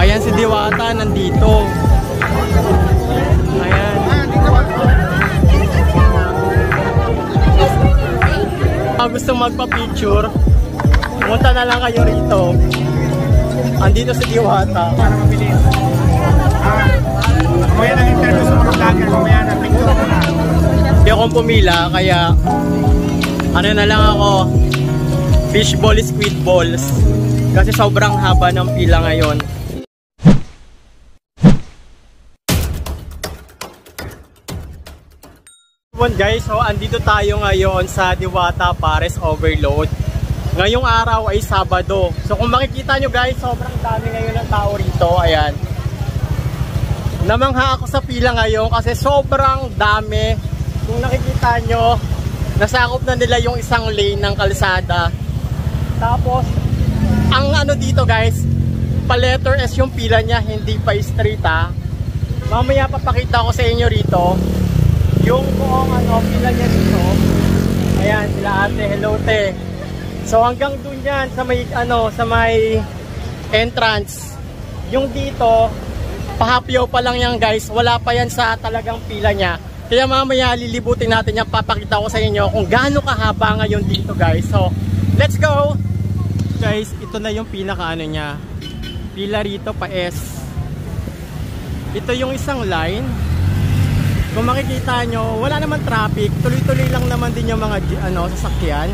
Ayan si Diwata nandito. Ayan. Gusto magpa-picture, pumunta na lang kayo rito. Andito si Diwata. Para mabilis. Mamaya nang interview sa mga vlogger, mamaya na picture ko na. Hindi akong pumila, kaya ano na lang ako, fishball, squid balls. Kasi sobrang haba ng pila ngayon. Guys, so andito tayo ngayon sa Diwata Pares Overload. Ngayong araw ay Sabado. So kung makikita nyo guys, sobrang dami ngayon ng tao rito. Ayan. Namangha ako sa pila ngayon kasi sobrang dami. Kung nakikita nyo, nasakop na nila yung isang lane ng kalsada. Tapos, ang ano dito guys, pa letter S yung pila niya, hindi pa straight ha. Mamaya papakita ko sa inyo rito yung buong ano, pila niya dito. Ayan, sila ate, hello te. So hanggang dun yan sa may ano, sa may entrance. Yung dito, pahapyaw pa lang yan guys. Wala pa yan sa talagang pila niya. Kaya mamaya lilibutin natin yan. Papakita ko sa inyo kung gaano kahaba ngayon dito guys. So, let's go! Guys, ito na yung pinaka ano niya. Pila rito pa S. Ito yung isang line. Kung makikita nyo, wala naman traffic. Tuloy-tuloy lang naman din yung mga ano, sasakyan.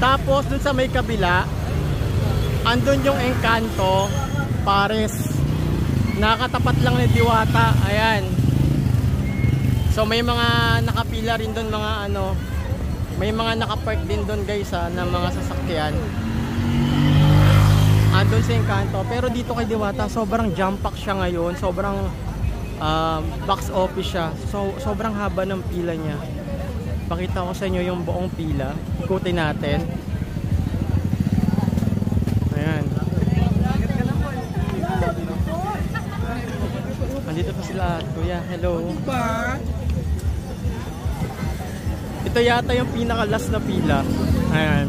Tapos dun sa may kabila, andun yung Encanto Pares. Nakatapat lang ni Diwata. Ayan. So may mga nakapila rin dun, mga ano, may mga nakapark din dun guys ha, ng mga sasakyan. Andun sa Encanto. Pero dito kay Diwata, sobrang jam pack siya ngayon. Sobrang box office siya. So sobrang haba ng pila niya. Pakita ko sa inyo yung buong pila. Ikutin natin. Ayan. Andito pa sila. Kuya, hello. Ito yata yung pinaka last na pila. Ayan.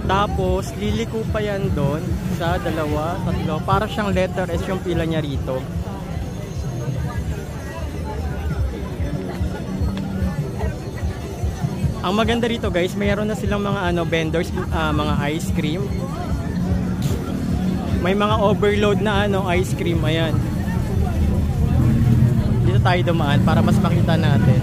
Tapos liliko pa yan doon sa dalawa, tatlo. Para siyang letter S yung pila niya rito. Ang maganda rito guys, mayroon na silang mga ano, vendors, mga ice cream. May mga overload na ano, ice cream, ayan. Dito tayo dumaan para mas makita natin.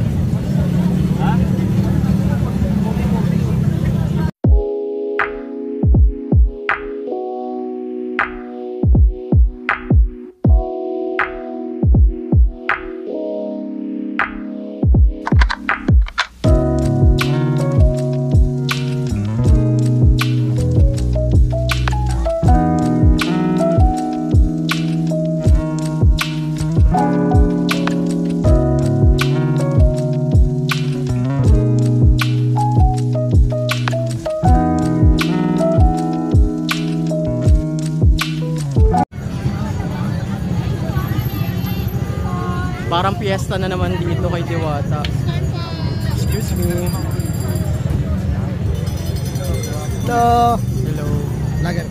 Parang piyesta na naman dito kay Diwata. Excuse me. Hello. Hello. Lager.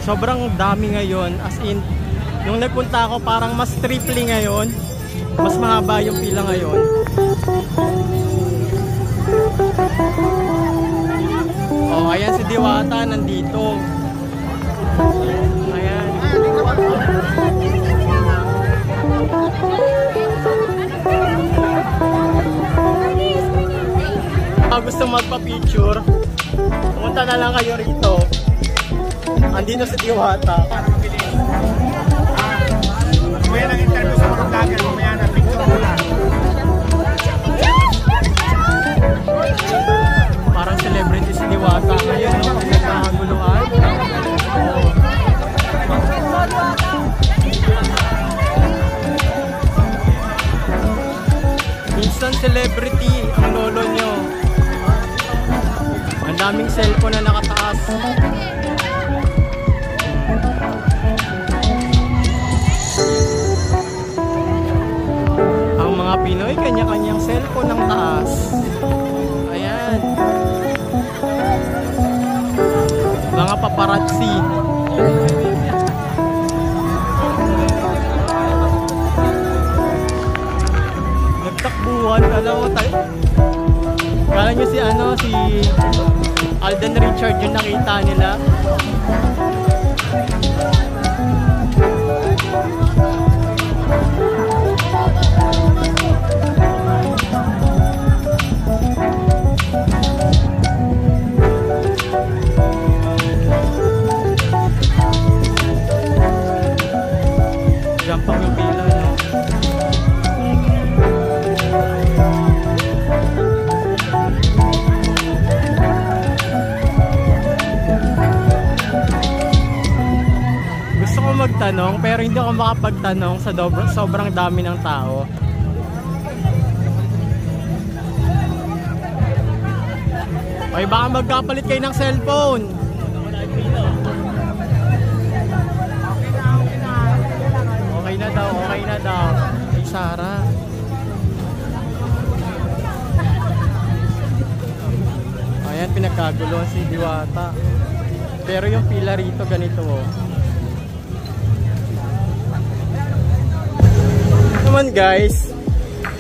Sobrang dami ngayon. As in, yung nagpunta ako parang mas triple ngayon. Mas mahaba yung pila ngayon. Oh, ayan si Diwata nandito. Ayan. Gusto magpa-picture, pumunta na lang kayo rito. Andito si Diwata. Para mabilis. Mamaya nang interview sa mga vlogger, mamaya na picture ko na. Parang celebrity si Diwata ngayon, no? Nagkakaguluhan. Instant celebrity ang lolo nyo. Ang daming cellphone na nakataas. Ang mga Pinoy, kanya-kanyang cellphone ng taas. mo tayo. Kala nyo si si Alden Richard yung nakita nila. Jampang yung pila, no? Gusto ko magtanong pero hindi ako makapagtanong sa sobrang dami ng tao. Ay, baka magkapalit kayo ng cellphone. Okay na daw, okay na daw. Ay, Sarah. Ayan, pinagkagulo si Diwata. Pero yung pila rito ganito, oh. Naman guys,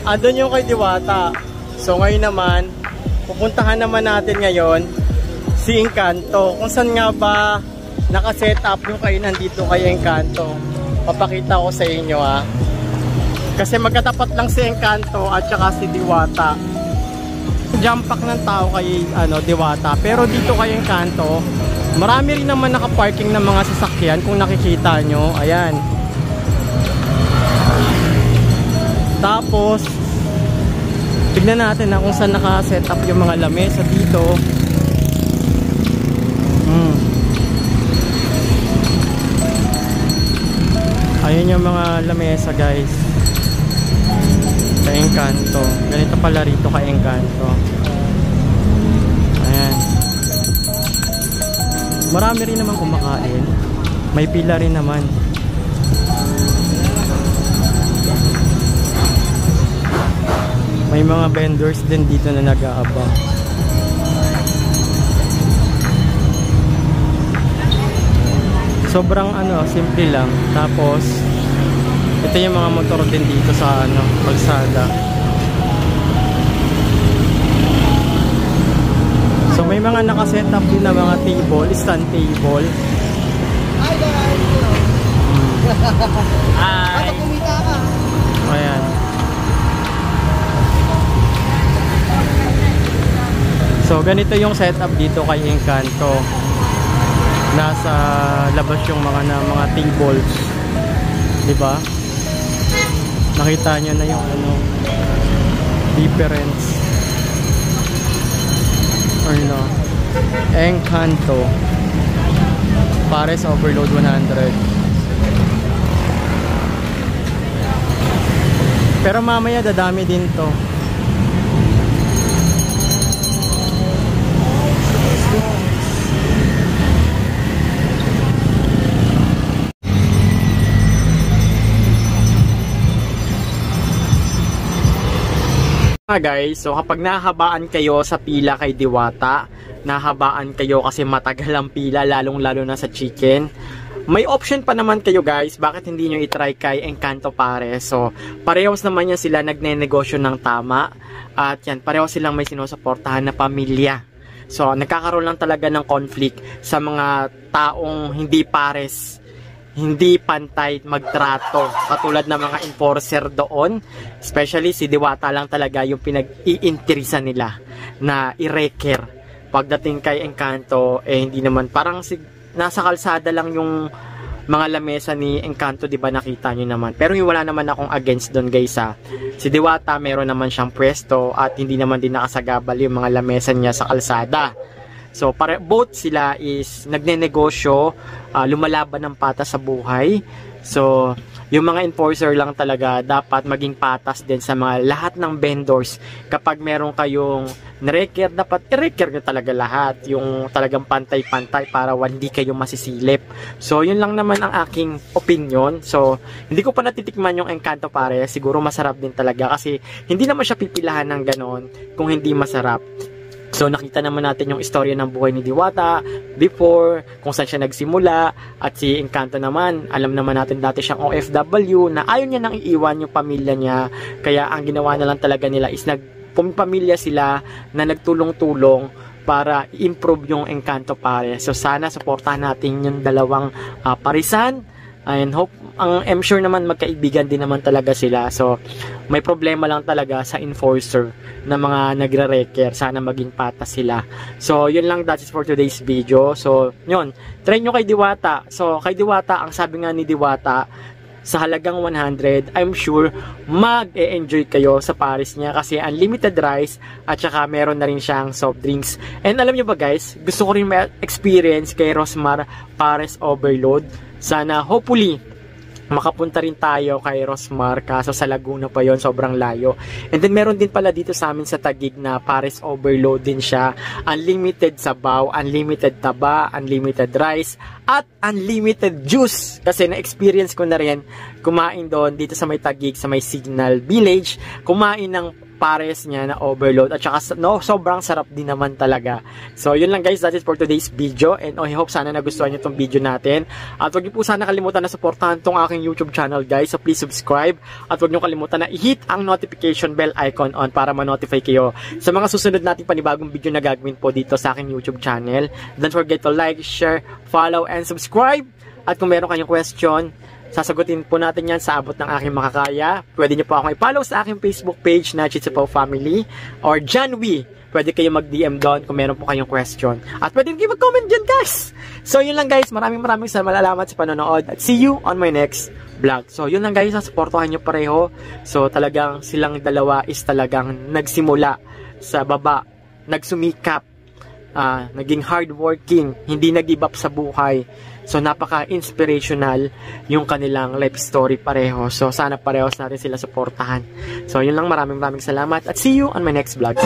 andun yung kay Diwata. So ngayon naman, pupuntahan naman natin ngayon si Encanto. Kung saan nga ba nakaset up yung kainan dito kay Encanto. Papakita ko sa inyo Kasi magkatapat lang si Encanto at saka si Diwata. Jump pack ng tao kay Diwata. Pero dito kay Encanto, marami rin naman nakaparking ng mga sasakyan kung nakikita nyo. Ayan. Tapos tignan natin kung saan naka-set up yung mga lamesa dito. Ayun yung mga lamesa guys. Sa Encanto. Ganito pala rito ka Encanto. Ayan. Marami rin naman kumakain. May pila rin naman. May mga vendors din dito na nag-aabang. Sobrang simple lang. Tapos ito yung mga motor din dito sa kalsada. So may mga naka-set up din na mga table, stand table. Hi guys. Hi. Kumita ka. Ayan. So ganito yung setup dito kay Encanto. Nasa labas yung mga tables. 'Di ba? Nakita niyo na yung difference. Or no. Encanto. Pares Overload 100. Pero mamaya dadami din to. Guys, so kapag nahabaan kayo sa pila kay Diwata, nahabaan kayo kasi matagal ang pila, lalong-lalo na sa chicken, may option pa naman kayo guys, bakit hindi nyo itry kay Encanto Pares. So parehos naman yan sila nagne-negosyo ng tama, at yan, parehos silang may sinusuportahan na pamilya. So nagkakaroon lang talaga ng conflict sa mga taong hindi pares, hindi pantay magtrato, katulad ng mga enforcer doon. Especially si Diwata lang talaga yung pinag-iinteresa nila na i-reker. Pagdating kay Encanto, hindi naman, parang nasa kalsada lang yung mga lamesa ni Encanto, di ba, nakita nyo naman. Pero wala naman akong against doon guys Si Diwata meron naman siyang pwesto at hindi naman din nakasagabal yung mga lamesa niya sa kalsada. So both sila is nagne-negosyo, lumalaban ng patas sa buhay. So yung mga enforcer lang talaga dapat maging patas din sa mga lahat ng vendors. Kapag meron kayong na-reker, dapat i-reker nyo talaga lahat. Yung talagang pantay-pantay para hindi kayo masisilip. So yun lang naman ang aking opinion. So hindi ko pa natitikman yung Encanto Pares. Siguro masarap din talaga kasi hindi naman siya pipilahan ng ganon kung hindi masarap. So nakita naman natin yung istorya ng buhay ni Diwata before, kung saan siya nagsimula, at si Encanto naman, alam naman natin dati siyang OFW na ayaw niya nang iiwan yung pamilya niya, kaya ang ginawa na lang talaga nila is pamilya sila na nagtulong-tulong para i-improve yung Encanto Pares. So sana supportahan natin yung dalawang parisan. And I'm sure naman magkaibigan din naman talaga sila. So may problema lang talaga sa enforcer na mga nagre-reker. Sana maging patas sila. So yun lang, that is for today's video. So yun, try nyo kay Diwata. So kay Diwata, ang sabi nga ni Diwata, sa halagang 100, I'm sure mag-e-enjoy kayo sa Paris niya kasi unlimited rice at saka meron na rin siyang soft drinks. And alam nyo ba guys, gusto ko rin ma-experience kay Rosmar Pares Overload. Sana hopefully makapunta rin tayo kay Rosmar, kaso sa Laguna pa yon, sobrang layo. And then meron din pala dito sa amin sa Taguig na Pares Overload din siya. Unlimited sabaw, unlimited taba, unlimited rice, at unlimited juice. Kasi na-experience ko na rin kumain doon dito sa may Taguig, sa may Signal Village, kumain ng Pares niya na overload at saka sobrang sarap din naman talaga. So yun lang guys, that is for today's video, and I hope sana nagustuhan niyo tong video natin. At wag niyo po sana kalimutan na suportahan tong aking YouTube channel guys, so please subscribe at wag niyo kalimutan na i-hit ang notification bell icon on para ma-notify kayo sa mga susunod nating panibagong video na gagawin po dito sa aking YouTube channel. Don't forget to like, share, follow, and subscribe. At kung meron kayong question, sasagutin po natin yan sa abot ng aking makakaya. Pwede nyo po akong i-follow sa aking Facebook page na Chitsipaw Family or Janwi. Pwede kayo mag-DM doon kung meron po kayong question. At pwede kayo mag-comment dyan guys. So yun lang guys, maraming salamat sa panonood at see you on my next vlog. So yun lang guys, supportahan nyo pareho. So talagang silang dalawa is talagang nagsimula sa baba, nagsumikap, naging hardworking, hindi nag-give up sa buhay. So napaka-inspirational yung kanilang life story pareho. So sana parehos natin sila suportahan. So yun lang, maraming salamat at see you on my next vlog.